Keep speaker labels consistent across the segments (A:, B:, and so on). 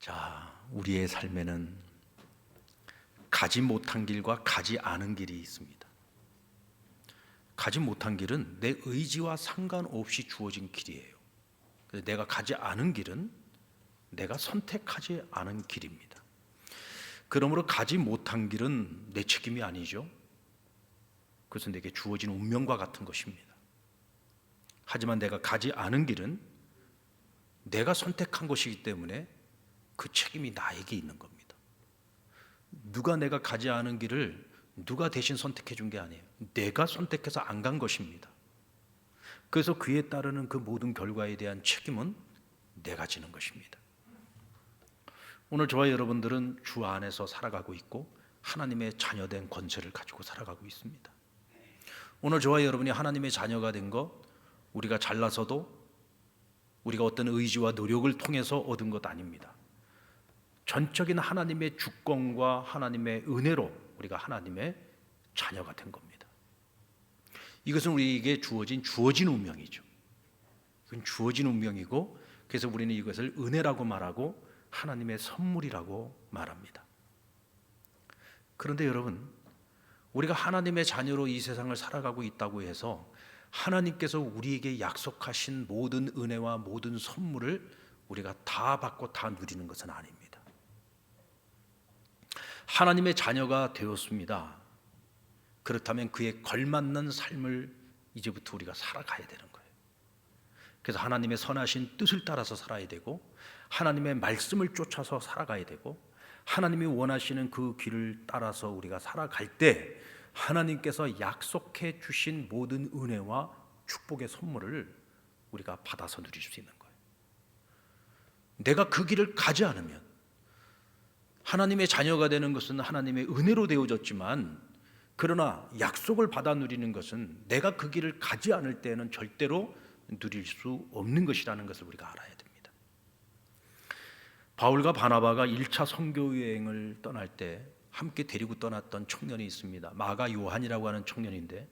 A: 자, 우리의 삶에는 가지 못한 길과 가지 않은 길이 있습니다. 가지 못한 길은 내 의지와 상관없이 주어진 길이에요. 내가 가지 않은 길은 내가 선택하지 않은 길입니다. 그러므로 가지 못한 길은 내 책임이 아니죠. 그것은 내게 주어진 운명과 같은 것입니다. 하지만 내가 가지 않은 길은 내가 선택한 것이기 때문에 그 책임이 나에게 있는 겁니다. 누가 내가 가지 않은 길을 누가 대신 선택해 준 게 아니에요. 내가 선택해서 안 간 것입니다. 그래서 그에 따르는 그 모든 결과에 대한 책임은 내가 지는 것입니다. 오늘 저와 여러분들은 주 안에서 살아가고 있고 하나님의 자녀된 권세를 가지고 살아가고 있습니다. 오늘 저와 여러분이 하나님의 자녀가 된 것, 우리가 잘나서도 우리가 어떤 의지와 노력을 통해서 얻은 것 아닙니다. 전적인 하나님의 주권과 하나님의 은혜로 우리가 하나님의 자녀가 된 겁니다. 이것은 우리에게 주어진 운명이죠. 이건 주어진 운명이고, 그래서 우리는 이것을 은혜라고 말하고 하나님의 선물이라고 말합니다. 그런데 여러분, 우리가 하나님의 자녀로 이 세상을 살아가고 있다고 해서 하나님께서 우리에게 약속하신 모든 은혜와 모든 선물을 우리가 다 받고 다 누리는 것은 아닙니다. 하나님의 자녀가 되었습니다. 그렇다면 그에 걸맞는 삶을 이제부터 우리가 살아가야 되는 거예요. 그래서 하나님의 선하신 뜻을 따라서 살아야 되고, 하나님의 말씀을 쫓아서 살아가야 되고, 하나님이 원하시는 그 길을 따라서 우리가 살아갈 때 하나님께서 약속해 주신 모든 은혜와 축복의 선물을 우리가 받아서 누릴 수 있는 거예요. 내가 그 길을 가지 않으면, 하나님의 자녀가 되는 것은 하나님의 은혜로 되어졌지만, 그러나 약속을 받아 누리는 것은 내가 그 길을 가지 않을 때는 절대로 누릴 수 없는 것이라는 것을 우리가 알아야 됩니다. 바울과 바나바가 1차 선교 여행을 떠날 때 함께 데리고 떠났던 청년이 있습니다. 마가 요한이라고 하는 청년인데,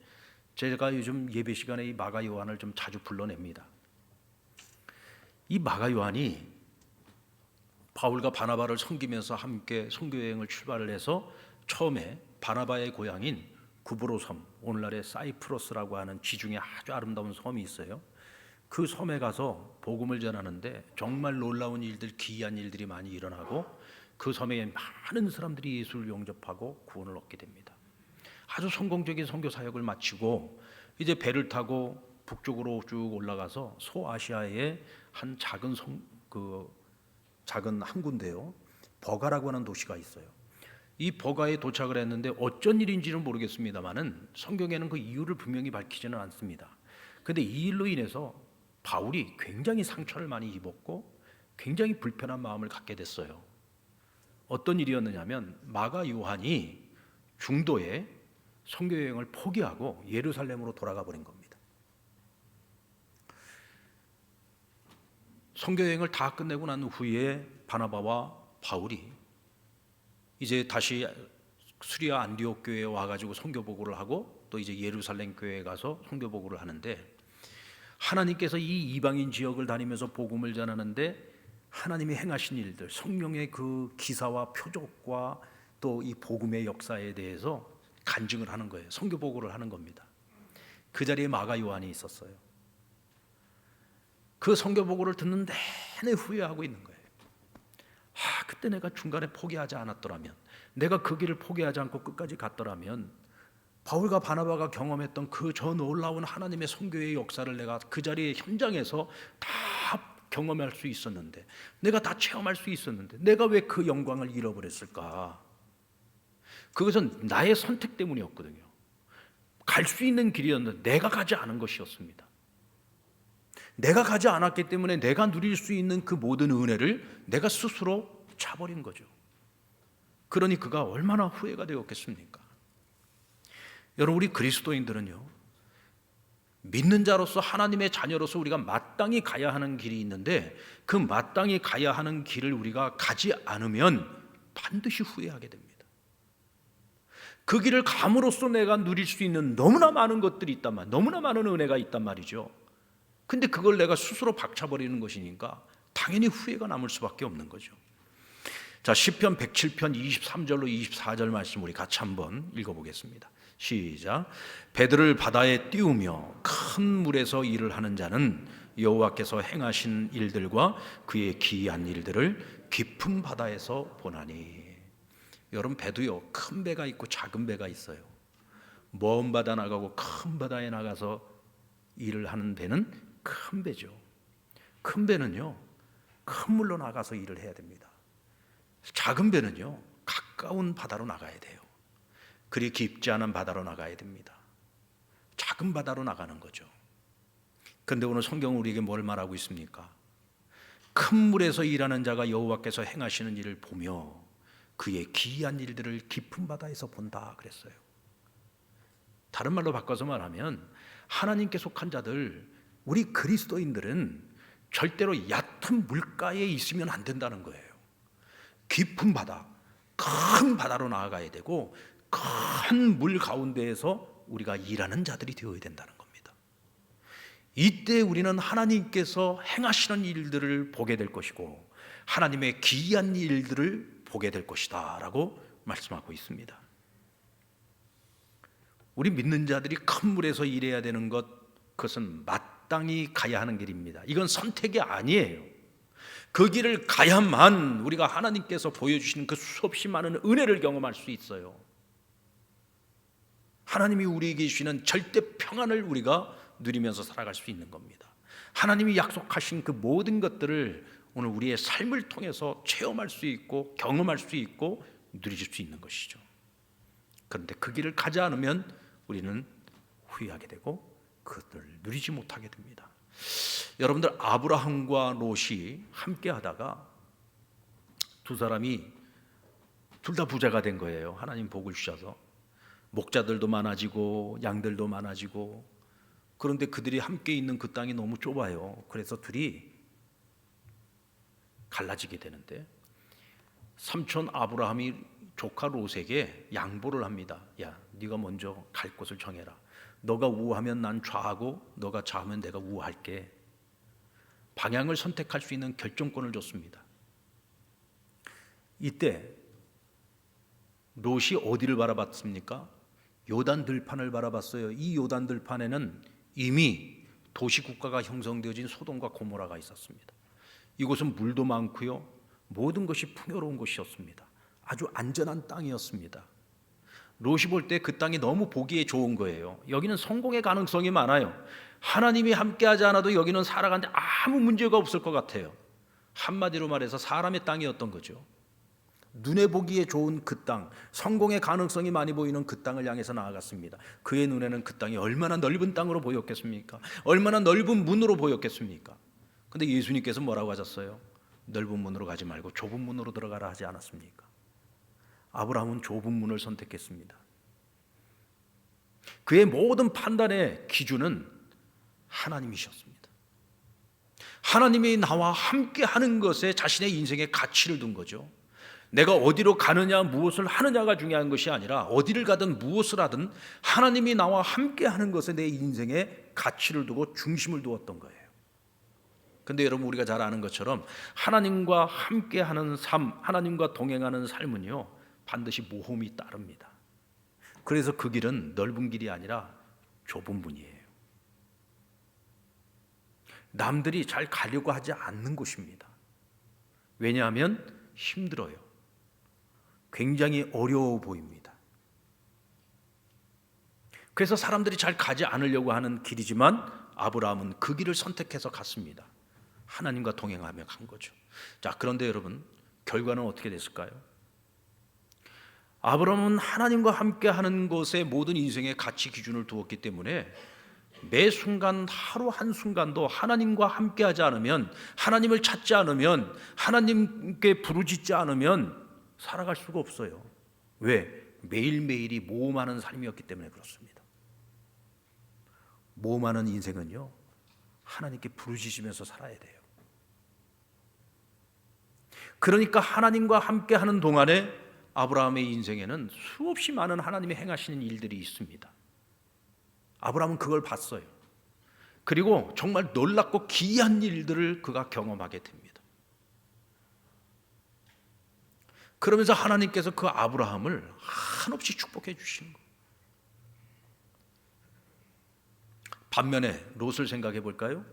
A: 제가 요즘 예배 시간에 이 마가 요한을 좀 자주 불러냅니다. 이 마가 요한이 바울과 바나바를 섬기면서 함께 선교 여행을 출발을 해서 처음에 바나바의 고향인 구브로 섬, 오늘날의 사이프러스라고 하는 지중해 아주 아름다운 섬이 있어요. 그 섬에 가서 복음을 전하는데 정말 놀라운 일들, 기이한 일들이 많이 일어나고 그 섬에 많은 사람들이 예수를 영접하고 구원을 얻게 됩니다. 아주 성공적인 선교 사역을 마치고 이제 배를 타고 북쪽으로 쭉 올라가서 소아시아의 한 작은 항구인데요, 버가라고 하는 도시가 있어요. 이 버가에 도착을 했는데 어쩐 일인지는 모르겠습니다만은 성경에는 그 이유를 분명히 밝히지는 않습니다. 그런데 이 일로 인해서 바울이 굉장히 상처를 많이 입었고 굉장히 불편한 마음을 갖게 됐어요. 어떤 일이었느냐면 마가 요한이 중도에 선교 여행을 포기하고 예루살렘으로 돌아가 버린 겁니다. 선교 여행을 다 끝내고 난 후에 바나바와 바울이 이제 다시 수리아 안디옥 교회에 와가지고 선교 보고를 하고 또 이제 예루살렘 교회에 가서 선교 보고를 하는데, 하나님께서 이 이방인 지역을 다니면서 복음을 전하는데 하나님이 행하신 일들, 성령의 그 기사와 표적과 또 이 복음의 역사에 대해서 간증을 하는 거예요. 선교 보고를 하는 겁니다. 그 자리에 마가 요한이 있었어요. 그 선교 보고를 듣는 내내 후회하고 있는 거예요. 그때 내가 중간에 포기하지 않았더라면, 내가 그 길을 포기하지 않고 끝까지 갔더라면 바울과 바나바가 경험했던 그 저 놀라운 하나님의 선교의 역사를 내가 그 자리의 현장에서 다 경험할 수 있었는데, 내가 다 체험할 수 있었는데 내가 왜 그 영광을 잃어버렸을까? 그것은 나의 선택 때문이었거든요. 갈 수 있는 길이었는데 내가 가지 않은 것이었습니다. 내가 가지 않았기 때문에 내가 누릴 수 있는 그 모든 은혜를 내가 스스로 차버린 거죠. 그러니 그가 얼마나 후회가 되었겠습니까? 여러분, 우리 그리스도인들은요, 믿는 자로서 하나님의 자녀로서 우리가 마땅히 가야 하는 길이 있는데, 그 마땅히 가야 하는 길을 우리가 가지 않으면 반드시 후회하게 됩니다. 그 길을 감으로써 내가 누릴 수 있는 너무나 많은 것들이 있단 말이에요. 너무나 많은 은혜가 있단 말이죠. 근데 그걸 내가 스스로 박차버리는 것이니까 당연히 후회가 남을 수밖에 없는 거죠. 자, 시편 107편 23절로 24절 말씀 우리 같이 한번 읽어보겠습니다. 시작. 배들을 바다에 띄우며 큰 물에서 일을 하는 자는 여호와께서 행하신 일들과 그의 기이한 일들을 깊은 바다에서 보나니. 여러분, 배도요, 큰 배가 있고 작은 배가 있어요. 먼 바다 나가고 큰 바다에 나가서 일을 하는 배는 큰 배죠. 큰 배는요, 큰 물로 나가서 일을 해야 됩니다. 작은 배는요, 가까운 바다로 나가야 돼요. 그리 깊지 않은 바다로 나가야 됩니다. 작은 바다로 나가는 거죠. 그런데 오늘 성경은 우리에게 뭘 말하고 있습니까? 큰 물에서 일하는 자가 여호와께서 행하시는 일을 보며 그의 기이한 일들을 깊은 바다에서 본다 그랬어요. 다른 말로 바꿔서 말하면 하나님께 속한 자들, 우리 그리스도인들은 절대로 얕은 물가에 있으면 안 된다는 거예요. 깊은 바다, 큰 바다로 나아가야 되고 큰 물 가운데에서 우리가 일하는 자들이 되어야 된다는 겁니다. 이때 우리는 하나님께서 행하시는 일들을 보게 될 것이고 하나님의 기이한 일들을 보게 될 것이다 라고 말씀하고 있습니다. 우리 믿는 자들이 큰 물에서 일해야 되는 것, 그것은 마땅히 가야 하는 길입니다. 이건 선택이 아니에요. 그 길을 가야만 우리가 하나님께서 보여주시는 그 수없이 많은 은혜를 경험할 수 있어요. 하나님이 우리에게 주시는 절대 평안을 우리가 누리면서 살아갈 수 있는 겁니다. 하나님이 약속하신 그 모든 것들을 오늘 우리의 삶을 통해서 체험할 수 있고 경험할 수 있고 누리실 수 있는 것이죠. 그런데 그 길을 가지 않으면 우리는 후회하게 되고 그것을 누리지 못하게 됩니다. 여러분들, 아브라함과 롯이 함께 하다가 두 사람이 둘 다 부자가 된 거예요. 하나님 복을 주셔서 목자들도 많아지고 양들도 많아지고. 그런데 그들이 함께 있는 그 땅이 너무 좁아요. 그래서 둘이 갈라지게 되는데 삼촌 아브라함이 조카 롯에게 양보를 합니다. 야, 네가 먼저 갈 곳을 정해라. 너가 우하면 난 좌하고 너가 좌하면 내가 우할게. 방향을 선택할 수 있는 결정권을 줬습니다. 이때 롯이 어디를 바라봤습니까? 요단 들판을 바라봤어요. 이 요단 들판에는 이미 도시국가가 형성되어진 소돔과 고모라가 있었습니다. 이곳은 물도 많고요, 모든 것이 풍요로운 곳이었습니다. 아주 안전한 땅이었습니다. 롯이 볼 때 그 땅이 너무 보기에 좋은 거예요. 여기는 성공의 가능성이 많아요. 하나님이 함께하지 않아도 여기는 살아가는데 아무 문제가 없을 것 같아요. 한마디로 말해서 사람의 땅이었던 거죠. 눈에 보기에 좋은 그 땅, 성공의 가능성이 많이 보이는 그 땅을 향해서 나아갔습니다. 그의 눈에는 그 땅이 얼마나 넓은 땅으로 보였겠습니까? 얼마나 넓은 문으로 보였겠습니까? 근데 예수님께서 뭐라고 하셨어요? 넓은 문으로 가지 말고 좁은 문으로 들어가라 하지 않았습니까? 아브라함은 좁은 문을 선택했습니다. 그의 모든 판단의 기준은 하나님이셨습니다. 하나님이 나와 함께 하는 것에 자신의 인생의 가치를 둔 거죠. 내가 어디로 가느냐, 무엇을 하느냐가 중요한 것이 아니라 어디를 가든 무엇을 하든 하나님이 나와 함께 하는 것에 내 인생의 가치를 두고 중심을 두었던 거예요. 근데 여러분, 우리가 잘 아는 것처럼 하나님과 함께 하는 삶, 하나님과 동행하는 삶은요, 반드시 모험이 따릅니다. 그래서 그 길은 넓은 길이 아니라 좁은 문이에요. 남들이 잘 가려고 하지 않는 곳입니다. 왜냐하면 힘들어요. 굉장히 어려워 보입니다. 그래서 사람들이 잘 가지 않으려고 하는 길이지만 아브라함은 그 길을 선택해서 갔습니다. 하나님과 동행하며 간 거죠. 자, 그런데 여러분, 결과는 어떻게 됐을까요? 아브라함은 하나님과 함께 하는 것에 모든 인생의 가치 기준을 두었기 때문에 매 순간, 하루 한순간도 하나님과 함께 하지 않으면, 하나님을 찾지 않으면, 하나님께 부르짖지 않으면 살아갈 수가 없어요. 왜? 매일매일이 모험하는 삶이었기 때문에 그렇습니다. 모험하는 인생은요, 하나님께 부르짖으면서 살아야 돼요. 그러니까 하나님과 함께 하는 동안에 아브라함의 인생에는 수없이 많은 하나님이 행하시는 일들이 있습니다. 아브라함은 그걸 봤어요. 그리고 정말 놀랍고 기이한 일들을 그가 경험하게 됩니다. 그러면서 하나님께서 그 아브라함을 한없이 축복해 주시는 거예요. 반면에 롯을 생각해 볼까요?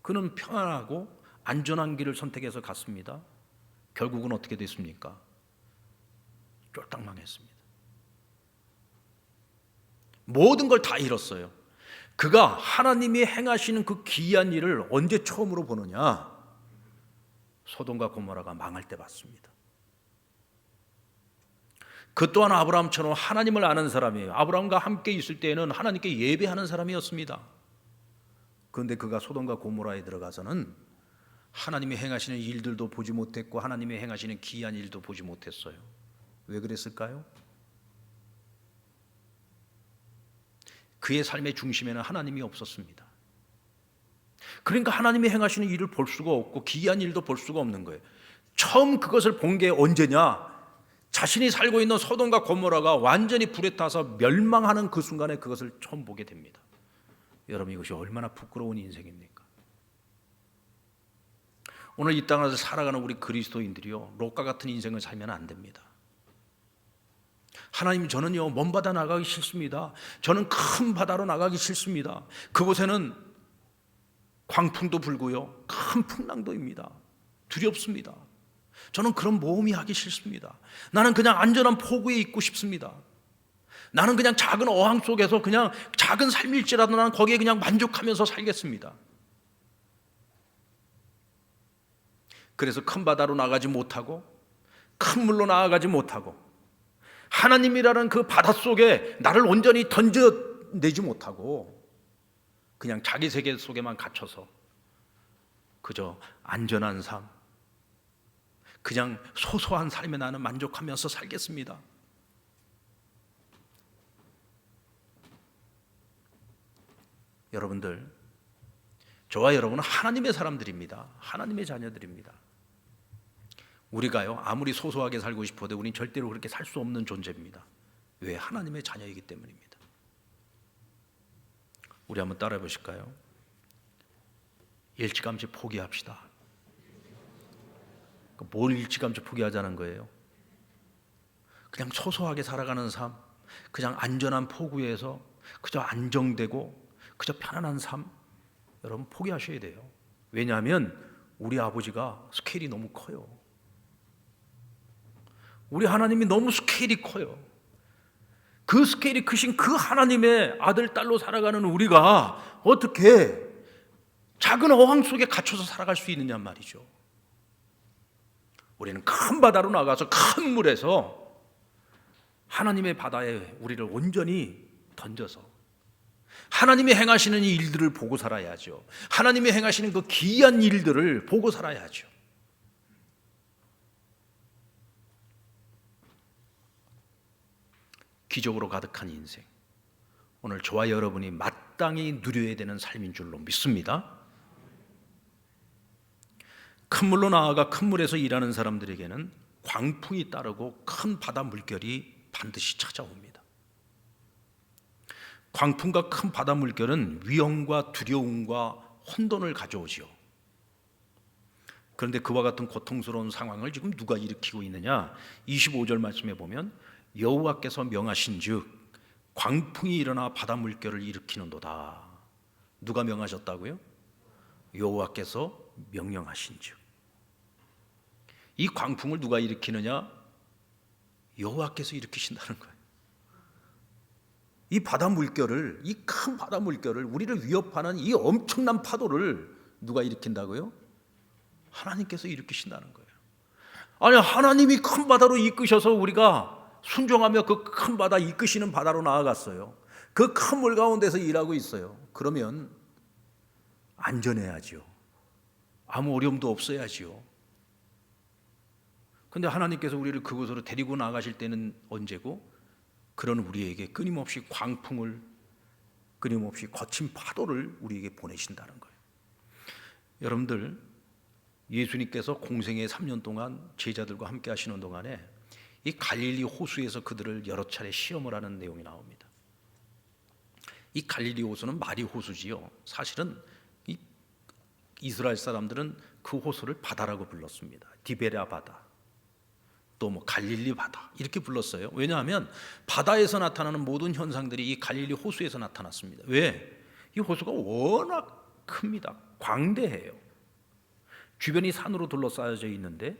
A: 그는 평안하고 안전한 길을 선택해서 갔습니다. 결국은 어떻게 됐습니까? 쫄딱 망했습니다. 모든 걸 다 잃었어요. 그가 하나님이 행하시는 그 기이한 일을 언제 처음으로 보느냐? 소돔과 고모라가 망할 때 봤습니다. 그 또한 아브라함처럼 하나님을 아는 사람이에요. 아브라함과 함께 있을 때에는 하나님께 예배하는 사람이었습니다. 그런데 그가 소돔과 고모라에 들어가서는 하나님이 행하시는 일들도 보지 못했고 하나님이 행하시는 기이한 일도 보지 못했어요. 왜 그랬을까요? 그의 삶의 중심에는 하나님이 없었습니다. 그러니까 하나님이 행하시는 일을 볼 수가 없고 기이한 일도 볼 수가 없는 거예요. 처음 그것을 본 게 언제냐? 자신이 살고 있는 소돔과 고모라가 완전히 불에 타서 멸망하는 그 순간에 그것을 처음 보게 됩니다. 여러분, 이것이 얼마나 부끄러운 인생입니까? 오늘 이 땅에서 살아가는 우리 그리스도인들이요, 롯과 같은 인생을 살면 안 됩니다. 하나님, 저는요 먼 바다 나가기 싫습니다. 저는 큰 바다로 나가기 싫습니다. 그곳에는 광풍도 불고요, 큰 풍랑도입니다. 두렵습니다. 저는 그런 모험이 하기 싫습니다. 나는 그냥 안전한 포구에 있고 싶습니다. 나는 그냥 작은 어항 속에서 그냥 작은 삶일지라도 나는 거기에 그냥 만족하면서 살겠습니다. 그래서 큰 바다로 나가지 못하고 큰 물로 나아가지 못하고 하나님이라는 그 바닷속에 나를 온전히 던져내지 못하고 그냥 자기 세계 속에만 갇혀서 그저 안전한 삶, 그냥 소소한 삶에 나는 만족하면서 살겠습니다. 여러분들, 저와 여러분은 하나님의 사람들입니다. 하나님의 자녀들입니다. 우리가요 아무리 소소하게 살고 싶어도 우리는 절대로 그렇게 살 수 없는 존재입니다. 왜? 하나님의 자녀이기 때문입니다. 우리 한번 따라해 보실까요? 일찌감치 포기합시다. 뭘 일찌감치 포기하자는 거예요? 그냥 소소하게 살아가는 삶, 그냥 안전한 포구에서 그저 안정되고 그저 편안한 삶, 여러분 포기하셔야 돼요. 왜냐하면 우리 아버지가 스케일이 너무 커요. 우리 하나님이 너무 스케일이 커요. 그 스케일이 크신 그 하나님의 아들, 딸로 살아가는 우리가 어떻게 작은 어항 속에 갇혀서 살아갈 수 있느냐 말이죠. 우리는 큰 바다로 나가서 큰 물에서 하나님의 바다에 우리를 온전히 던져서 하나님이 행하시는 이 일들을 보고 살아야죠. 하나님이 행하시는 그 기이한 일들을 보고 살아야죠. 기적으로 가득한 인생, 오늘 저와 여러분이 마땅히 누려야 되는 삶인 줄로 믿습니다. 큰 물로 나아가 큰 물에서 일하는 사람들에게는 광풍이 따르고 큰 바다 물결이 반드시 찾아옵니다. 광풍과 큰 바다 물결은 위험과 두려움과 혼돈을 가져오지요. 그런데 그와 같은 고통스러운 상황을 지금 누가 일으키고 있느냐? 25절 말씀에 보면 여호와께서 명하신즉 광풍이 일어나 바다 물결을 일으키는도다. 누가 명하셨다고요? 여호와께서 명령하신즉. 이 광풍을 누가 일으키느냐? 여호와께서 일으키신다는 거예요. 이 바다 물결을, 이 큰 바다 물결을, 우리를 위협하는 이 엄청난 파도를 누가 일으킨다고요? 하나님께서 일으키신다는 거예요. 아니, 하나님이 큰 바다로 이끄셔서 우리가 순종하며 그 큰 바다, 이끄시는 바다로 나아갔어요. 그 큰 물 가운데서 일하고 있어요. 그러면 안전해야죠. 아무 어려움도 없어야지요. 근데 하나님께서 우리를 그곳으로 데리고 나가실 때는 언제고? 그런 우리에게 끊임없이 광풍을, 끊임없이 거친 파도를 우리에게 보내신다는 거예요. 여러분들, 예수님께서 공생애 3년 동안 제자들과 함께 하시는 동안에 이 갈릴리 호수에서 그들을 여러 차례 시험을 하는 내용이 나옵니다. 이 갈릴리 호수는 마리 호수지요. 사실은 이 이스라엘 사람들은 그 호수를 바다라고 불렀습니다. 디베랴 바다, 또 뭐 갈릴리 바다 이렇게 불렀어요. 왜냐하면 바다에서 나타나는 모든 현상들이 이 갈릴리 호수에서 나타났습니다. 왜? 이 호수가 워낙 큽니다. 광대해요. 주변이 산으로 둘러싸여져 있는데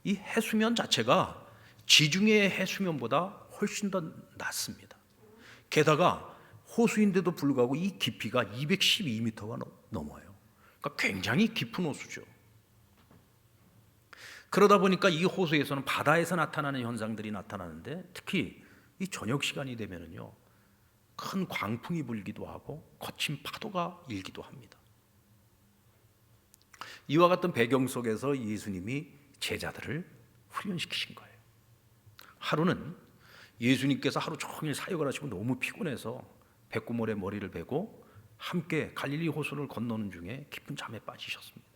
A: 이 해수면 자체가 지중해 해수면보다 훨씬 더 낮습니다. 게다가 호수인데도 불구하고 이 깊이가 212m가 넘어요. 그러니까 굉장히 깊은 호수죠. 그러다 보니까 이 호수에서는 바다에서 나타나는 현상들이 나타나는데 특히 이 저녁 시간이 되면은요, 큰 광풍이 불기도 하고 거친 파도가 일기도 합니다. 이와 같은 배경 속에서 예수님이 제자들을 훈련시키신 거예요. 하루는 예수님께서 하루 종일 사역을 하시고 너무 피곤해서 백구모래 머리를 베고 함께 갈릴리 호수를 건너는 중에 깊은 잠에 빠지셨습니다.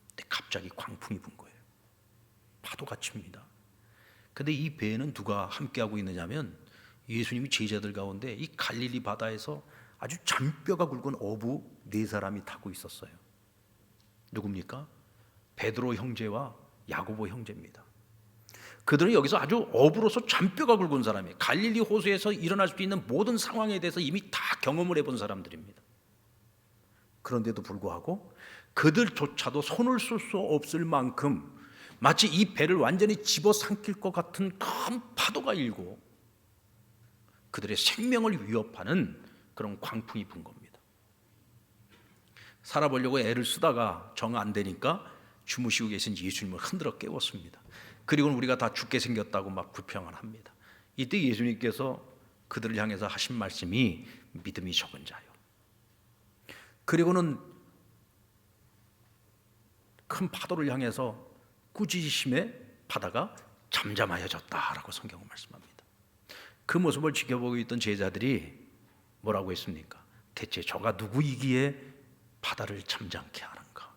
A: 근데 갑자기 광풍이 분 거예요. 파도가 칩니다. 근데 이 배에는 누가 함께하고 있느냐면 예수님이 제자들 가운데 이 갈릴리 바다에서 아주 잔뼈가 굵은 어부 4사람이 타고 있었어요. 누굽니까? 베드로 형제와 야고보 형제입니다. 그들은 여기서 아주 어부로서 잔뼈가 굵은 사람이에요. 갈릴리 호수에서 일어날 수 있는 모든 상황에 대해서 이미 다 경험을 해본 사람들입니다. 그런데도 불구하고 그들조차도 손을 쓸 수 없을 만큼 마치 이 배를 완전히 집어삼킬 것 같은 큰 파도가 일고 그들의 생명을 위협하는 그런 광풍이 분 겁니다. 살아보려고 애를 쓰다가 정 안 되니까 주무시고 계신 예수님을 흔들어 깨웠습니다. 그리고는 우리가 다 죽게 생겼다고 막 불평을 합니다. 이때 예수님께서 그들을 향해서 하신 말씀이 믿음이 적은 자요. 그리고는 큰 파도를 향해서 꾸짖으심에 바다가 잠잠하여졌다라고 성경은 말씀합니다. 그 모습을 지켜보고 있던 제자들이 뭐라고 했습니까? 대체 저가 누구이기에 바다를 잠잠케 하는가?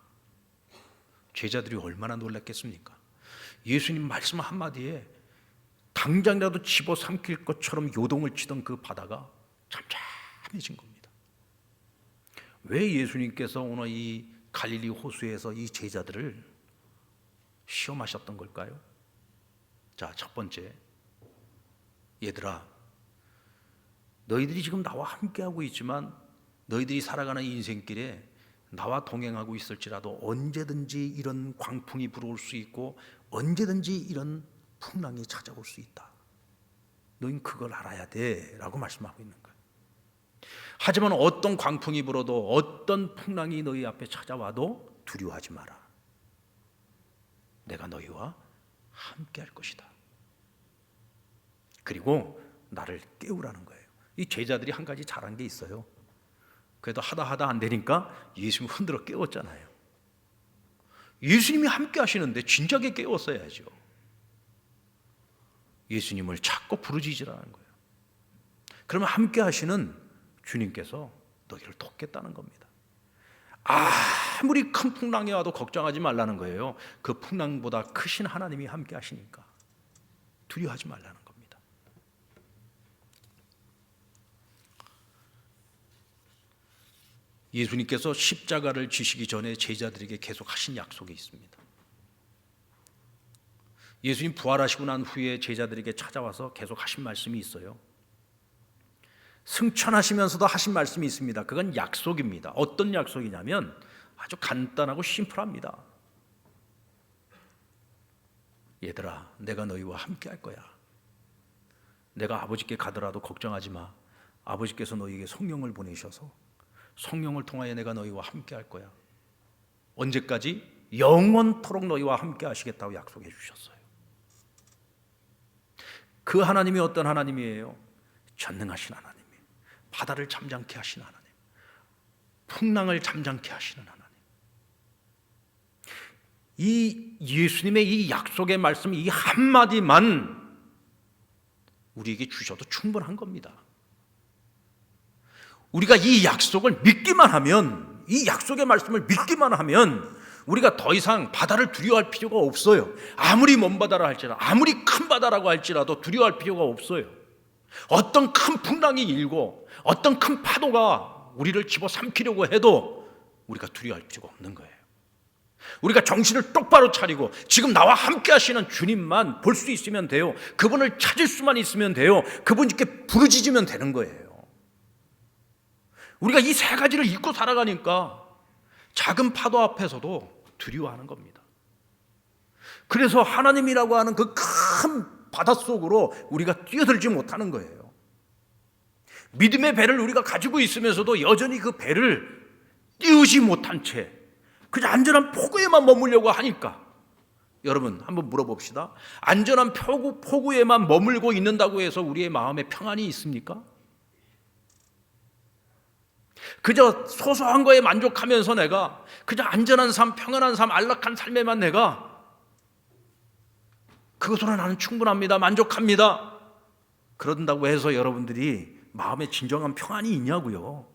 A: 제자들이 얼마나 놀랐겠습니까? 예수님 말씀 한마디에 당장이라도 집어삼킬 것처럼 요동을 치던 그 바다가 잠잠해진 겁니다. 왜 예수님께서 오늘 이 갈릴리 호수에서 이 제자들을 시험하셨던 걸까요? 자, 첫 번째, 얘들아, 너희들이 지금 나와 함께하고 있지만 너희들이 살아가는 인생길에 나와 동행하고 있을지라도 언제든지 이런 광풍이 불어올 수 있고 언제든지 이런 풍랑이 찾아올 수 있다. 너희는 그걸 알아야 돼 라고 말씀하고 있는 거예요. 하지만 어떤 광풍이 불어도 어떤 풍랑이 너희 앞에 찾아와도 두려워하지 마라. 내가 너희와 함께 할 것이다. 그리고 나를 깨우라는 거예요. 이 제자들이 한 가지 잘한 게 있어요. 그래도 하다 안 되니까 예수님 흔들어 깨웠잖아요. 예수님이 함께 하시는데 진작에 깨웠어야죠. 예수님을 자꾸 부르짖으라는 거예요. 그러면 함께 하시는 주님께서 너희를 돕겠다는 겁니다. 아무리 큰 풍랑이 와도 걱정하지 말라는 거예요. 그 풍랑보다 크신 하나님이 함께 하시니까 두려워하지 말라는 겁니다. 예수님께서 십자가를 지시기 전에 제자들에게 계속 하신 약속이 있습니다. 예수님 부활하시고 난 후에 제자들에게 찾아와서 계속 하신 말씀이 있어요. 승천하시면서도 하신 말씀이 있습니다. 그건 약속입니다. 어떤 약속이냐면 아주 간단하고 심플합니다. 얘들아, 내가 너희와 함께 할 거야. 내가 아버지께 가더라도 걱정하지 마. 아버지께서 너희에게 성령을 보내셔서 성령을 통하여 내가 너희와 함께 할 거야. 언제까지? 영원토록 너희와 함께 하시겠다고 약속해 주셨어요. 그 하나님이 어떤 하나님이에요? 전능하신 하나님, 바다를 잠잠케 하신 하나님, 풍랑을 잠잠케 하시는 하나님. 이 예수님의 이 약속의 말씀, 이 한마디만 우리에게 주셔도 충분한 겁니다. 우리가 이 약속을 믿기만 하면, 이 약속의 말씀을 믿기만 하면 우리가 더 이상 바다를 두려워할 필요가 없어요. 아무리 먼 바다라 할지라도, 아무리 큰 바다라고 할지라도 두려워할 필요가 없어요. 어떤 큰 풍랑이 일고 어떤 큰 파도가 우리를 집어삼키려고 해도 우리가 두려워할 필요가 없는 거예요. 우리가 정신을 똑바로 차리고 지금 나와 함께 하시는 주님만 볼 수 있으면 돼요. 그분을 찾을 수만 있으면 돼요. 그분께 부르짖으면 되는 거예요. 우리가 이 세 가지를 잊고 살아가니까 작은 파도 앞에서도 두려워하는 겁니다. 그래서 하나님이라고 하는 그 큰 바닷속으로 우리가 뛰어들지 못하는 거예요. 믿음의 배를 우리가 가지고 있으면서도 여전히 그 배를 띄우지 못한 채 그냥 안전한 포구에만 머물려고 하니까, 여러분 한번 물어봅시다. 안전한 포구에만 머물고 있는다고 해서 우리의 마음에 평안이 있습니까? 그저 소소한 거에 만족하면서 내가 그저 안전한 삶, 평안한 삶, 안락한 삶에만 내가 그것으로 나는 충분합니다, 만족합니다, 그런다고 해서 여러분들이 마음에 진정한 평안이 있냐고요.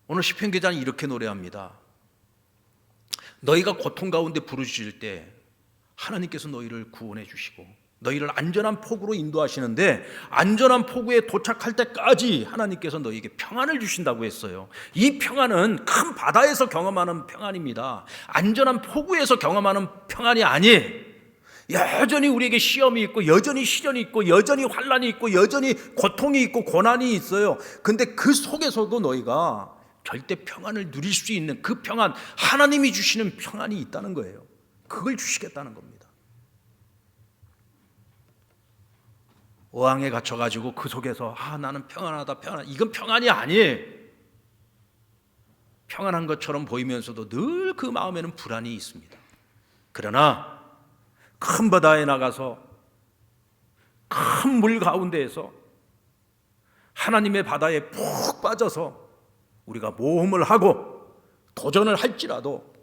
A: 오늘 시편 기자는 이렇게 노래합니다. 너희가 고통 가운데 부르짖을 때 하나님께서 너희를 구원해 주시고 너희를 안전한 포구로 인도하시는데, 안전한 포구에 도착할 때까지 하나님께서 너희에게 평안을 주신다고 했어요. 이 평안은 큰 바다에서 경험하는 평안입니다. 안전한 포구에서 경험하는 평안이 아니에요. 여전히 우리에게 시험이 있고 여전히 시련이 있고 여전히 환난이 있고 여전히 고통이 있고 고난이 있어요. 근데 그 속에서도 너희가 절대 평안을 누릴 수 있는 그 평안, 하나님이 주시는 평안이 있다는 거예요. 그걸 주시겠다는 겁니다. 어항에 갇혀가지고 그 속에서 나는 평안하다, 평안하다, 이건 평안이 아니에요. 평안한 것처럼 보이면서도 늘 그 마음에는 불안이 있습니다. 그러나 큰 바다에 나가서 큰 물 가운데에서 하나님의 바다에 푹 빠져서 우리가 모험을 하고 도전을 할지라도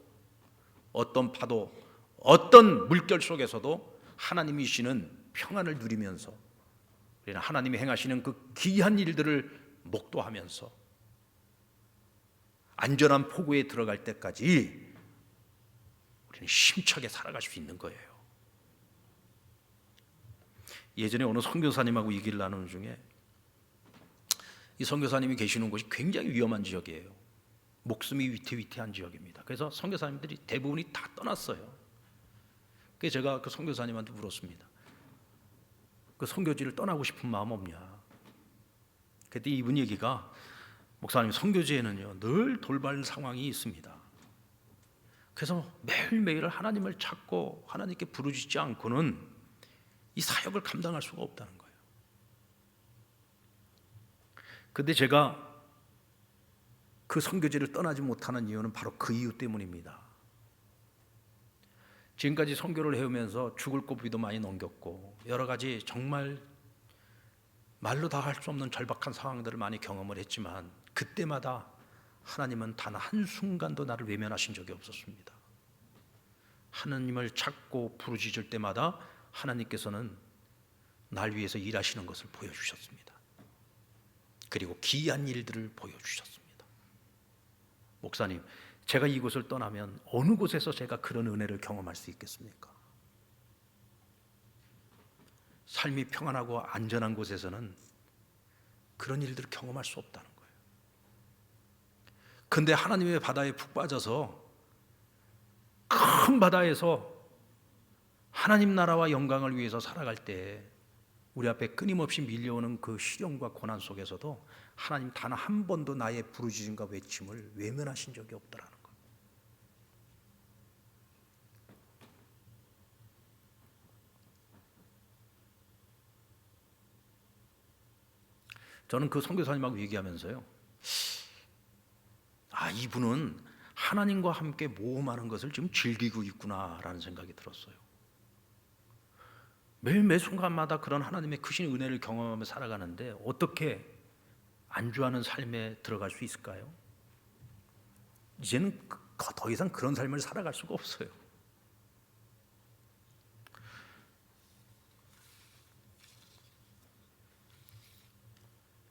A: 어떤 파도, 어떤 물결 속에서도 하나님이 주시는 평안을 누리면서 우리는 하나님이 행하시는 그 귀한 일들을 목도하면서 안전한 포구에 들어갈 때까지 우리는 힘차게 살아갈 수 있는 거예요. 예전에 어느 선교사님하고 얘기를 나누는 중에, 이 선교사님이 계시는 곳이 굉장히 위험한 지역이에요. 목숨이 위태위태한 지역입니다. 그래서 선교사님들이 대부분이 다 떠났어요. 그래서 제가 그 선교사님한테 물었습니다. 그 선교지를 떠나고 싶은 마음 없냐? 그때 이분 얘기가, 목사님, 선교지에는요 늘 돌발 상황이 있습니다. 그래서 매일매일 하나님을 찾고 하나님께 부르짖지 않고는 이 사역을 감당할 수가 없다는 거예요. 근데 제가 그 선교지를 떠나지 못하는 이유는 바로 그 이유 때문입니다. 지금까지 선교를 해오면서 죽을 고비도 많이 넘겼고 여러 가지 정말 말로 다 할 수 없는 절박한 상황들을 많이 경험을 했지만, 그때마다 하나님은 단 한순간도 나를 외면하신 적이 없었습니다. 하나님을 찾고 부르짖을 때마다 하나님께서는 날 위해서 일하시는 것을 보여주셨습니다. 그리고 기이한 일들을 보여주셨습니다. 목사님, 제가 이곳을 떠나면 어느 곳에서 제가 그런 은혜를 경험할 수 있겠습니까? 삶이 평안하고 안전한 곳에서는 그런 일들을 경험할 수 없다는 거예요. 그런데 하나님의 바다에 푹 빠져서 큰 바다에서 하나님 나라와 영광을 위해서 살아갈 때 우리 앞에 끊임없이 밀려오는 그 시련과 고난 속에서도 하나님 단 한 번도 나의 부르짖음과 외침을 외면하신 적이 없더라는 거예요. 저는 그 선교사님하고 얘기하면서요, 이분은 하나님과 함께 모험하는 것을 지금 즐기고 있구나라는 생각이 들었어요. 매일 순간마다 그런 하나님의 크신 은혜를 경험하며 살아가는데 어떻게 안주하는 삶에 들어갈 수 있을까요? 이제는 더 이상 그런 삶을 살아갈 수가 없어요.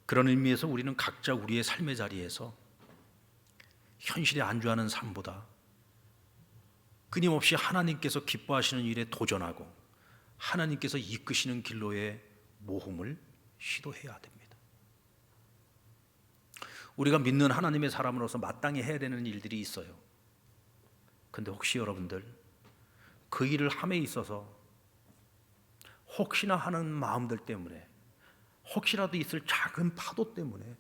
A: 그런 의미에서 우리는 각자 우리의 삶의 자리에서 현실에 안주하는 삶보다 끊임없이 하나님께서 기뻐하시는 일에 도전하고 하나님께서 이끄시는 길로의 모험을 시도해야 됩니다. 우리가 믿는 하나님의 사람으로서 마땅히 해야 되는 일들이 있어요. 근데 혹시 여러분들 그 일을 함에 있어서 혹시나 하는 마음들 때문에, 혹시라도 있을 작은 파도 때문에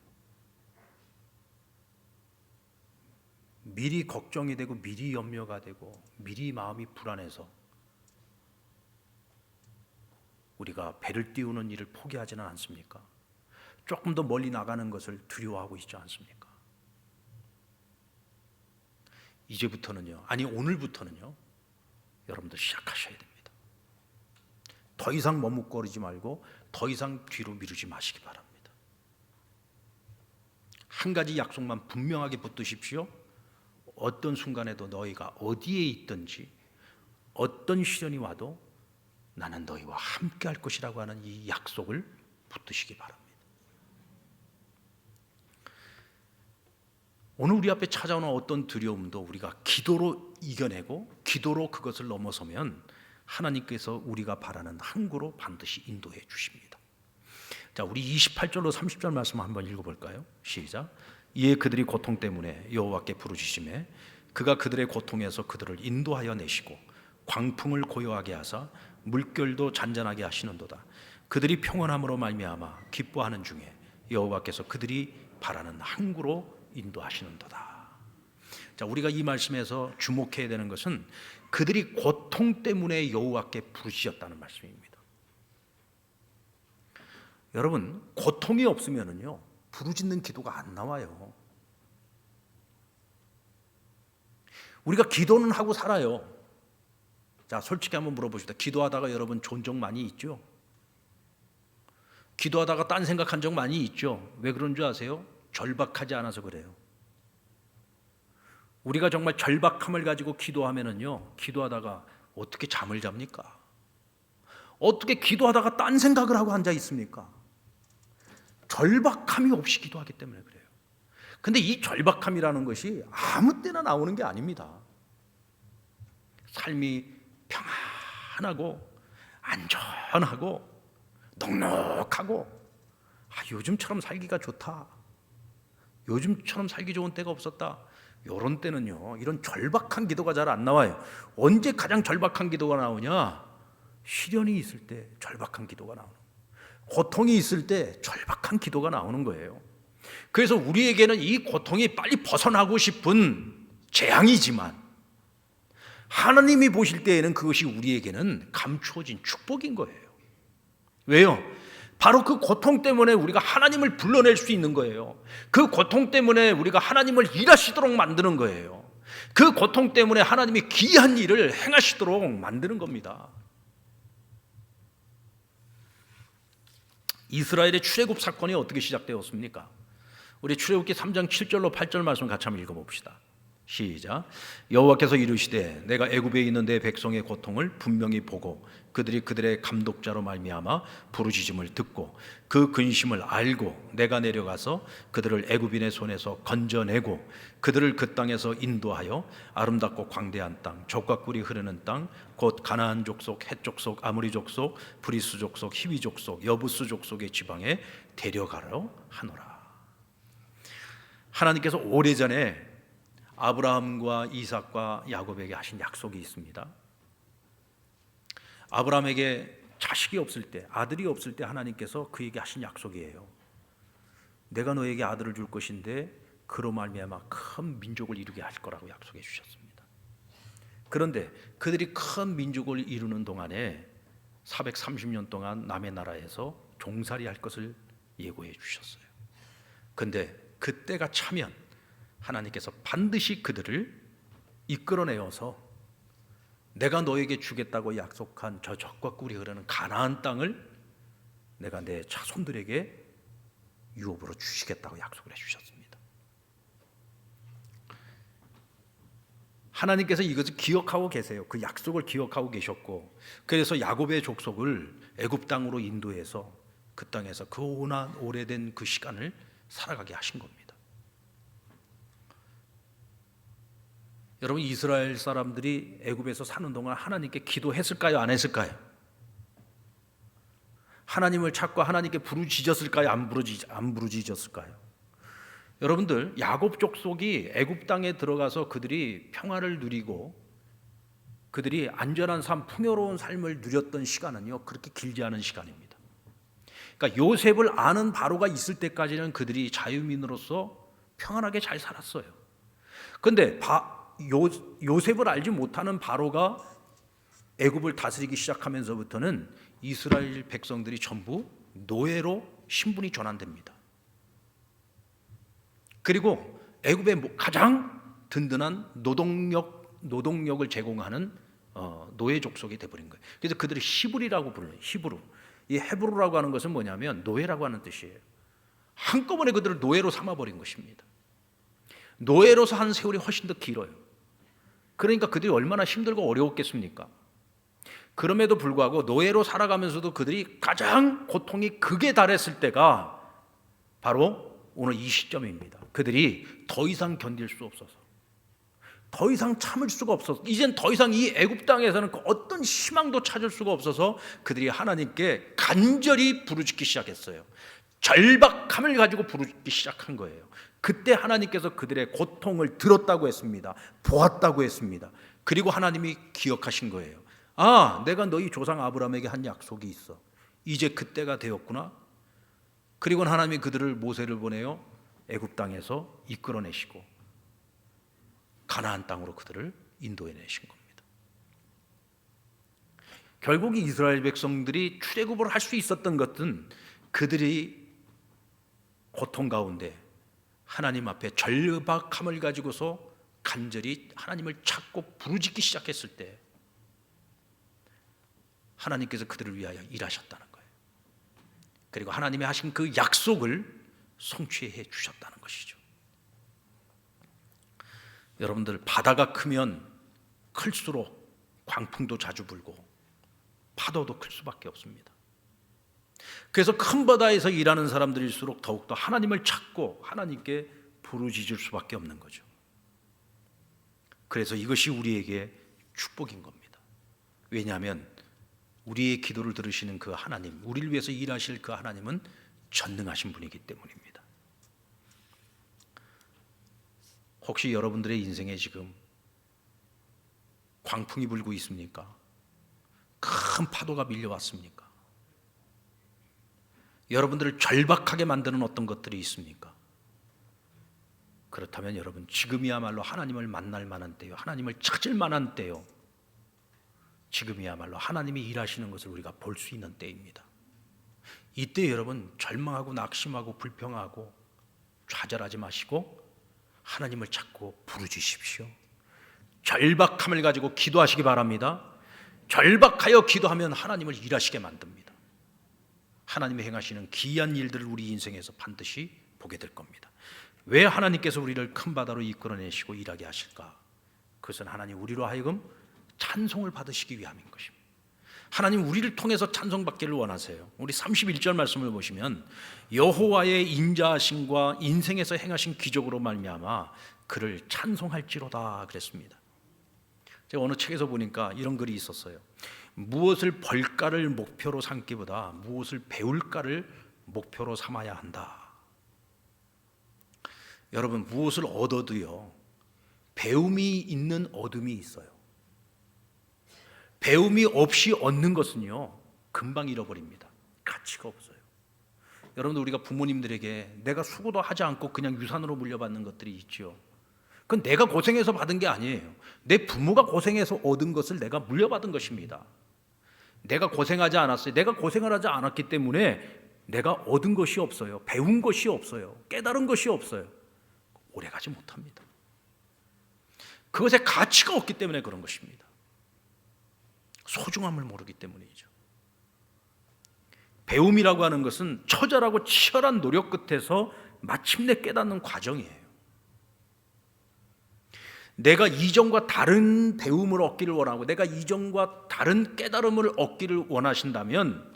A: 미리 걱정이 되고 미리 염려가 되고 미리 마음이 불안해서 우리가 배를 띄우는 일을 포기하지는 않습니까? 조금 더 멀리 나가는 것을 두려워하고 있지 않습니까? 이제부터는요, 아니 오늘부터는요, 여러분들 시작하셔야 됩니다. 더 이상 머뭇거리지 말고 더 이상 뒤로 미루지 마시기 바랍니다. 한 가지 약속만 분명하게 붙드십시오. 어떤 순간에도 너희가 어디에 있든지 어떤 시련이 와도 나는 너희와 함께 할 것이라고 하는 이 약속을 붙드시기 바랍니다. 오늘 우리 앞에 찾아오는 어떤 두려움도 우리가 기도로 이겨내고 기도로 그것을 넘어서면 하나님께서 우리가 바라는 항구로 반드시 인도해 주십니다. 자, 우리 28절로 30절 말씀 한번 읽어볼까요? 시작. 이에 그들이 고통 때문에 여호와께 부르짖으매 그가 그들의 고통에서 그들을 인도하여 내시고 광풍을 고요하게 하사 물결도 잔잔하게 하시는도다. 그들이 평안함으로 말미암아 기뻐하는 중에 여호와께서 그들이 바라는 항구로 인도하시는도다. 자, 우리가 이 말씀에서 주목해야 되는 것은 그들이 고통 때문에 여호와께 부르짖었다는 말씀입니다. 여러분, 고통이 없으면은요 부르짖는 기도가 안 나와요. 우리가 기도는 하고 살아요. 자, 솔직히 한번 물어보시다. 기도하다가 여러분 존 적 많이 있죠? 기도하다가 딴 생각한 적 많이 있죠? 왜 그런 줄 아세요? 절박하지 않아서 그래요. 우리가 정말 절박함을 가지고 기도하면은요, 기도하다가 어떻게 잠을 잡니까? 어떻게 기도하다가 딴 생각을 하고 앉아 있습니까? 절박함이 없이 기도하기 때문에 그래요. 근데 이 절박함이라는 것이 아무 때나 나오는 게 아닙니다. 삶이 평안하고 안전하고 넉넉하고 요즘처럼 살기가 좋다, 요즘처럼 살기 좋은 때가 없었다, 이런 때는요 이런 절박한 기도가 잘 안 나와요. 언제 가장 절박한 기도가 나오냐? 시련이 있을 때 절박한 기도가 나오는 거예요. 고통이 있을 때 절박한 기도가 나오는 거예요. 그래서 우리에게는 이 고통이 빨리 벗어나고 싶은 재앙이지만 하나님이 보실 때에는 그것이 우리에게는 감추어진 축복인 거예요. 왜요? 바로 그 고통 때문에 우리가 하나님을 불러낼 수 있는 거예요. 그 고통 때문에 우리가 하나님을 일하시도록 만드는 거예요. 그 고통 때문에 하나님이 기이한 일을 행하시도록 만드는 겁니다. 이스라엘의 출애굽 사건이 어떻게 시작되었습니까? 우리 출애굽기 3장 7절로 8절 말씀 같이 한번 읽어봅시다. 시작. 여호와께서 이르시되 내가 애굽에 있는 내 백성의 고통을 분명히 보고 그들이 그들의 감독자로 말미암아 부르짖음을 듣고 그 근심을 알고 내가 내려가서 그들을 애굽인의 손에서 건져내고 그들을 그 땅에서 인도하여 아름답고 광대한 땅, 젖과 꿀이 흐르는 땅, 곧 가나안 족속, 헷 족속, 아모리 족속, 브리스 족속, 히위 족속, 여부스 족속의 지방에 데려가려 하노라. 하나님께서 오래전에 아브라함과 이삭과 야곱에게 하신 약속이 있습니다. 아브라함에게 자식이 없을 때, 아들이 없을 때 하나님께서 그에게 하신 약속이에요. 내가 너에게 아들을 줄 것인데 그로 말미암아 큰 민족을 이루게 할 거라고 약속해 주셨습니다. 그런데 그들이 큰 민족을 이루는 동안에 430년 동안 남의 나라에서 종살이 할 것을 예고해 주셨어요. 그런데 그때가 차면 하나님께서 반드시 그들을 이끌어내어서 내가 너에게 주겠다고 약속한 저 젖과 꿀이 흐르는 가나안 땅을 내가 내 자손들에게 유업으로 주시겠다고 약속을 해주셨습니다. 하나님께서 이것을 기억하고 계세요. 그 약속을 기억하고 계셨고, 그래서 야곱의 족속을 애굽 땅으로 인도해서 그 땅에서 그 오래된 그 시간을 살아가게 하신 겁니다. 여러분, 이스라엘 사람들이 애굽에서 사는 동안 하나님께 기도했을까요? 안 했을까요? 하나님을 찾고 하나님께 부르짖었을까요? 안 부르짖었을까요? 여러분들, 야곱 족속이 애굽 땅에 들어가서 그들이 평화를 누리고 그들이 안전한 삶, 풍요로운 삶을 누렸던 시간은요, 그렇게 길지 않은 시간입니다. 그러니까 요셉을 아는 바로가 있을 때까지는 그들이 자유민으로서 평안하게 잘 살았어요. 그런데 요셉을 알지 못하는 바로가 애굽을 다스리기 시작하면서부터는 이스라엘 백성들이 전부 노예로 신분이 전환됩니다. 그리고 애굽의 가장 든든한 노동력을 제공하는 노예 족속이 되어버린 거예요. 그래서 그들이 히브리라고 불러요. 히브루. 이 헤브루라고 하는 것은 뭐냐면 노예라고 하는 뜻이에요. 한꺼번에 그들을 노예로 삼아버린 것입니다. 노예로서 한 세월이 훨씬 더 길어요. 그러니까 그들이 얼마나 힘들고 어려웠겠습니까? 그럼에도 불구하고 노예로 살아가면서도 그들이 가장 고통이 극에 달했을 때가 바로 오늘 이 시점입니다. 그들이 더 이상 견딜 수 없어서, 더 이상 참을 수가 없어서, 이젠 더 이상 이 애굽 땅에서는 어떤 희망도 찾을 수가 없어서 그들이 하나님께 간절히 부르짖기 시작했어요. 절박함을 가지고 부르짖기 시작한 거예요. 그때 하나님께서 그들의 고통을 들었다고 했습니다. 보았다고 했습니다. 그리고 하나님이 기억하신 거예요. 아, 내가 너희 조상 아브라함에게 한 약속이 있어. 이제 그때가 되었구나. 그리고는 하나님이 그들을 모세를 보내어 애굽 땅에서 이끌어내시고 가나안 땅으로 그들을 인도해내신 겁니다. 결국 이스라엘 백성들이 출애굽을 할 수 있었던 것은 그들이 고통 가운데 하나님 앞에 절박함을 가지고서 간절히 하나님을 찾고 부르짖기 시작했을 때 하나님께서 그들을 위하여 일하셨다는 거예요. 그리고 하나님이 하신 그 약속을 성취해 주셨다는 것이죠. 여러분들, 바다가 크면 클수록 광풍도 자주 불고 파도도 클 수밖에 없습니다. 그래서 큰 바다에서 일하는 사람들일수록 더욱더 하나님을 찾고 하나님께 부르짖을 수밖에 없는 거죠. 그래서 이것이 우리에게 축복인 겁니다. 왜냐하면 우리의 기도를 들으시는 그 하나님, 우리를 위해서 일하실 그 하나님은 전능하신 분이기 때문입니다. 혹시 여러분들의 인생에 지금 광풍이 불고 있습니까? 큰 파도가 밀려왔습니까? 여러분들을 절박하게 만드는 어떤 것들이 있습니까? 그렇다면 여러분, 지금이야말로 하나님을 만날 만한 때요, 하나님을 찾을 만한 때요, 지금이야말로 하나님이 일하시는 것을 우리가 볼 수 있는 때입니다. 이때 여러분, 절망하고 낙심하고 불평하고 좌절하지 마시고 하나님을 찾고 부르짖으십시오. 절박함을 가지고 기도하시기 바랍니다. 절박하여 기도하면 하나님을 일하시게 만듭니다. 하나님이 행하시는 기이한 일들을 우리 인생에서 반드시 보게 될 겁니다. 왜 하나님께서 우리를 큰 바다로 이끌어내시고 일하게 하실까? 그것은 하나님 우리로 하여금 찬송을 받으시기 위함인 것입니다. 하나님 우리를 통해서 찬송받기를 원하세요. 우리 31절 말씀을 보시면 여호와의 인자하심과 인생에서 행하신 기적으로 말미암아 그를 찬송할지로다 그랬습니다. 제가 어느 책에서 보니까 이런 글이 있었어요. 무엇을 벌까를 목표로 삼기보다 무엇을 배울까를 목표로 삼아야 한다. 여러분, 무엇을 얻어도요, 배움이 있는 얻음이 있어요. 배움이 없이 얻는 것은요, 금방 잃어버립니다. 가치가 없어요. 여러분들, 우리가 부모님들에게 내가 수고도 하지 않고 그냥 유산으로 물려받는 것들이 있죠. 그건 내가 고생해서 받은 게 아니에요. 내 부모가 고생해서 얻은 것을 내가 물려받은 것입니다. 내가 고생하지 않았어요. 내가 고생을 하지 않았기 때문에 내가 얻은 것이 없어요. 배운 것이 없어요. 깨달은 것이 없어요. 오래가지 못합니다. 그것에 가치가 없기 때문에 그런 것입니다. 소중함을 모르기 때문이죠. 배움이라고 하는 것은 처절하고 치열한 노력 끝에서 마침내 깨닫는 과정이에요. 내가 이전과 다른 배움을 얻기를 원하고 내가 이전과 다른 깨달음을 얻기를 원하신다면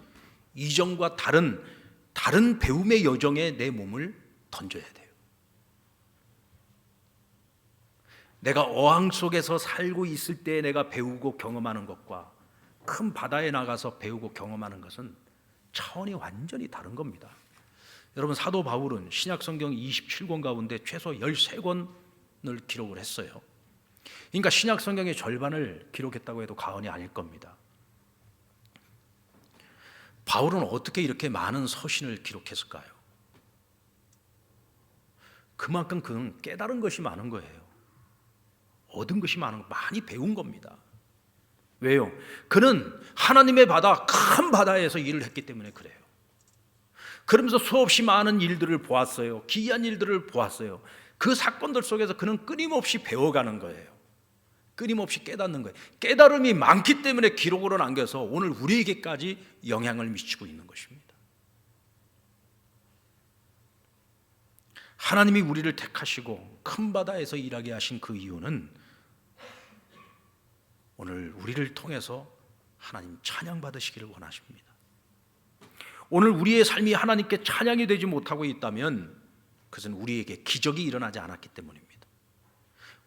A: 이전과 다른 배움의 여정에 내 몸을 던져야 돼요. 내가 어항 속에서 살고 있을 때 내가 배우고 경험하는 것과 큰 바다에 나가서 배우고 경험하는 것은 차원이 완전히 다른 겁니다. 여러분, 사도 바울은 신약 성경 27권 가운데 최소 13권을 기록을 했어요. 그러니까 신약 성경의 절반을 기록했다고 해도 과언이 아닐 겁니다. 바울은 어떻게 이렇게 많은 서신을 기록했을까요? 그만큼 그는 깨달은 것이 많은 거예요. 얻은 것이 많은 거, 많이 배운 겁니다. 왜요? 그는 하나님의 바다, 큰 바다에서 일을 했기 때문에 그래요. 그러면서 수없이 많은 일들을 보았어요. 기이한 일들을 보았어요. 그 사건들 속에서 그는 끊임없이 배워가는 거예요. 끊임없이 깨닫는 거예요. 깨달음이 많기 때문에 기록으로 남겨서 오늘 우리에게까지 영향을 미치고 있는 것입니다. 하나님이 우리를 택하시고 큰 바다에서 일하게 하신 그 이유는 오늘 우리를 통해서 하나님 찬양 받으시기를 원하십니다. 오늘 우리의 삶이 하나님께 찬양이 되지 못하고 있다면 그것은 우리에게 기적이 일어나지 않았기 때문입니다.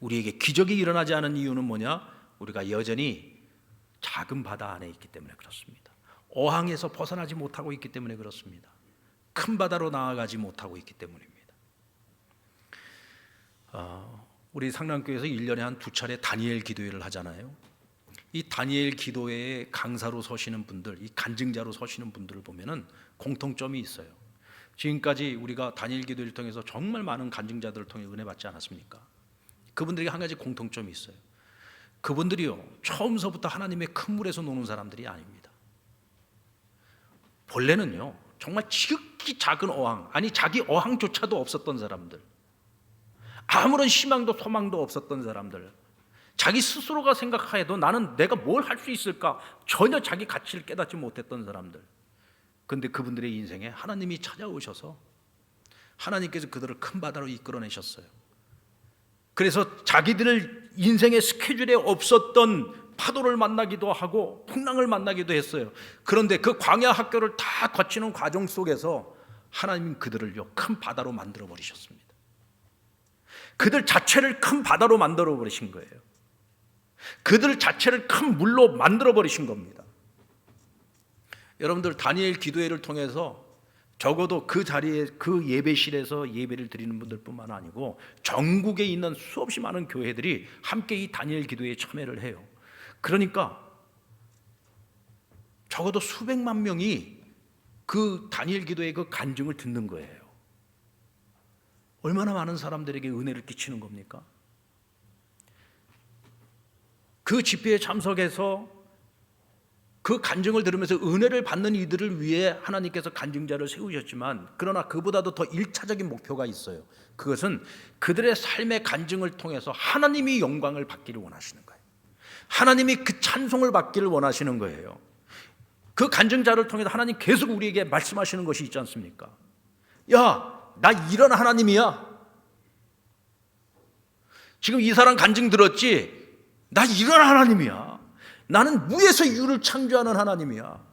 A: 우리에게 기적이 일어나지 않은 이유는 뭐냐? 우리가 여전히 작은 바다 안에 있기 때문에 그렇습니다. 어항에서 벗어나지 못하고 있기 때문에 그렇습니다. 큰 바다로 나아가지 못하고 있기 때문입니다. 우리 상남교회에서 1년에 한 2차례 다니엘 기도회를 하잖아요. 이 다니엘 기도회에 강사로 서시는 분들, 이 간증자로 서시는 분들을 보면은 공통점이 있어요. 지금까지 우리가 다니엘 기도회를 통해서 정말 많은 간증자들을 통해 은혜 받지 않았습니까? 그분들에게 한 가지 공통점이 있어요. 그분들이요, 처음서부터 하나님의 큰 물에서 노는 사람들이 아닙니다. 본래는요, 정말 지극히 작은 어항, 아니 자기 어항조차도 없었던 사람들, 아무런 희망도 소망도 없었던 사람들, 자기 스스로가 생각해도 나는 내가 뭘 할 수 있을까, 전혀 자기 가치를 깨닫지 못했던 사람들. 그런데 그분들의 인생에 하나님이 찾아오셔서 하나님께서 그들을 큰 바다로 이끌어내셨어요. 그래서 자기들 인생의 스케줄에 없었던 파도를 만나기도 하고 풍랑을 만나기도 했어요. 그런데 그 광야 학교를 다 거치는 과정 속에서 하나님 그들을요, 큰 바다로 만들어 버리셨습니다. 그들 자체를 큰 바다로 만들어 버리신 거예요. 그들 자체를 큰 물로 만들어 버리신 겁니다. 여러분들, 다니엘 기도회를 통해서 적어도 그 자리에, 그 예배실에서 예배를 드리는 분들뿐만 아니고 전국에 있는 수없이 많은 교회들이 함께 이 다니엘 기도회에 참여를 해요. 그러니까 적어도 수백만 명이 그 다니엘 기도회의 그 간증을 듣는 거예요. 얼마나 많은 사람들에게 은혜를 끼치는 겁니까? 그 집회에 참석해서 그 간증을 들으면서 은혜를 받는 이들을 위해 하나님께서 간증자를 세우셨지만, 그러나 그보다도 더 1차적인 목표가 있어요. 그것은 그들의 삶의 간증을 통해서 하나님이 영광을 받기를 원하시는 거예요. 하나님이 그 찬송을 받기를 원하시는 거예요. 그 간증자를 통해서 하나님 계속 우리에게 말씀하시는 것이 있지 않습니까? 야, 나 이런 하나님이야. 지금 이 사람 간증 들었지? 나 이런 하나님이야. 나는 무에서 유를 창조하는 하나님이야.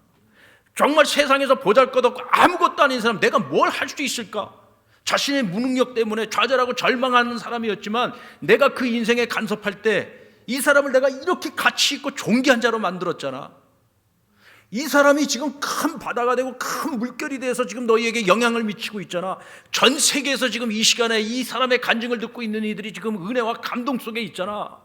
A: 정말 세상에서 보잘것없고 아무것도 아닌 사람, 내가 뭘 할 수 있을까? 자신의 무능력 때문에 좌절하고 절망하는 사람이었지만 내가 그 인생에 간섭할 때 이 사람을 내가 이렇게 가치 있고 존귀한 자로 만들었잖아. 이 사람이 지금 큰 바다가 되고 큰 물결이 돼서 지금 너희에게 영향을 미치고 있잖아. 전 세계에서 지금 이 시간에 이 사람의 간증을 듣고 있는 이들이 지금 은혜와 감동 속에 있잖아.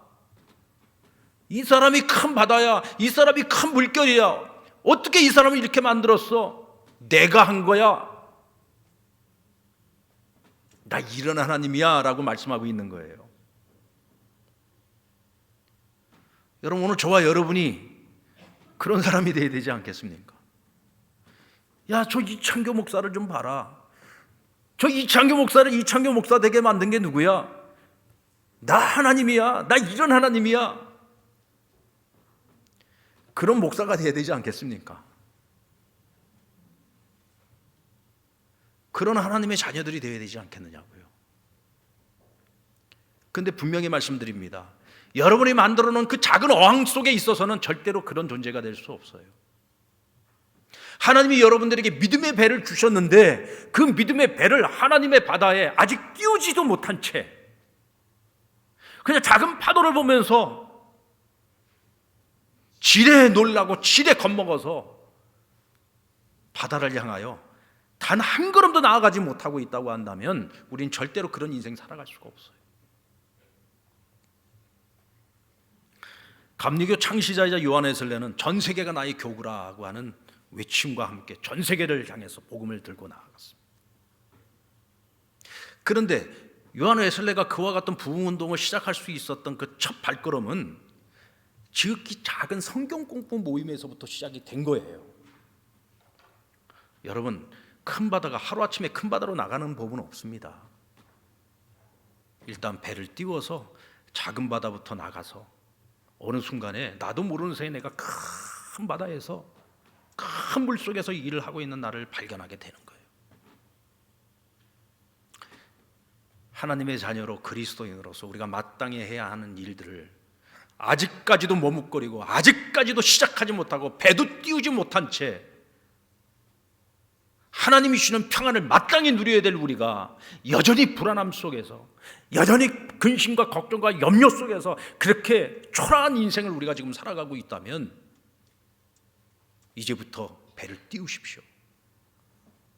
A: 이 사람이 큰 바다야. 이 사람이 큰 물결이야. 어떻게 이 사람을 이렇게 만들었어? 내가 한 거야. 나 이런 하나님이야 라고 말씀하고 있는 거예요. 여러분, 오늘 저와 여러분이 그런 사람이 되어야 되지 않겠습니까? 야, 저 이창교 목사를 좀 봐라. 저 이창교 목사를 이창교 목사 되게 만든 게 누구야? 나 하나님이야. 나 이런 하나님이야. 그런 목사가 되어야 되지 않겠습니까? 그런 하나님의 자녀들이 되어야 되지 않겠느냐고요. 그런데 분명히 말씀드립니다. 여러분이 만들어 놓은 그 작은 어항 속에 있어서는 절대로 그런 존재가 될 수 없어요. 하나님이 여러분들에게 믿음의 배를 주셨는데 그 믿음의 배를 하나님의 바다에 아직 띄우지도 못한 채 그냥 작은 파도를 보면서 지레 놀라고 지레 겁먹어서 바다를 향하여 단 한 걸음도 나아가지 못하고 있다고 한다면 우린 절대로 그런 인생 살아갈 수가 없어요. 감리교 창시자이자 요한 웨슬레는 전 세계가 나의 교구라고 하는 외침과 함께 전 세계를 향해서 복음을 들고 나아갔습니다. 그런데 요한 웨슬레가 그와 같은 부흥운동을 시작할 수 있었던 그 첫 발걸음은 지극히 작은 성경 공부 모임에서부터 시작이 된 거예요. 여러분, 큰 바다가 하루아침에 큰 바다로 나가는 법은 없습니다. 일단 배를 띄워서 작은 바다부터 나가서 어느 순간에 나도 모르는 사이에 내가 큰 바다에서 큰 물속에서 일을 하고 있는 나를 발견하게 되는 거예요. 하나님의 자녀로 그리스도인으로서 우리가 마땅히 해야 하는 일들을 아직까지도 머뭇거리고 아직까지도 시작하지 못하고 배도 띄우지 못한 채 하나님이 주시는 평안을 마땅히 누려야 될 우리가 여전히 불안함 속에서, 여전히 근심과 걱정과 염려 속에서 그렇게 초라한 인생을 우리가 지금 살아가고 있다면 이제부터 배를 띄우십시오.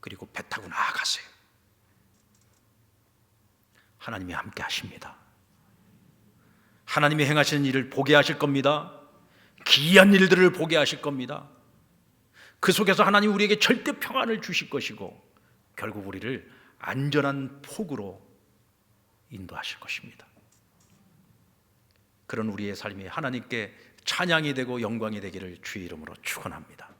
A: 그리고 배 타고 나아가세요. 하나님이 함께 하십니다. 하나님이 행하시는 일을 보게 하실 겁니다. 기이한 일들을 보게 하실 겁니다. 그 속에서 하나님 우리에게 절대 평안을 주실 것이고 결국 우리를 안전한 폭으로 인도하실 것입니다. 그런 우리의 삶이 하나님께 찬양이 되고 영광이 되기를 주의 이름으로 축원합니다.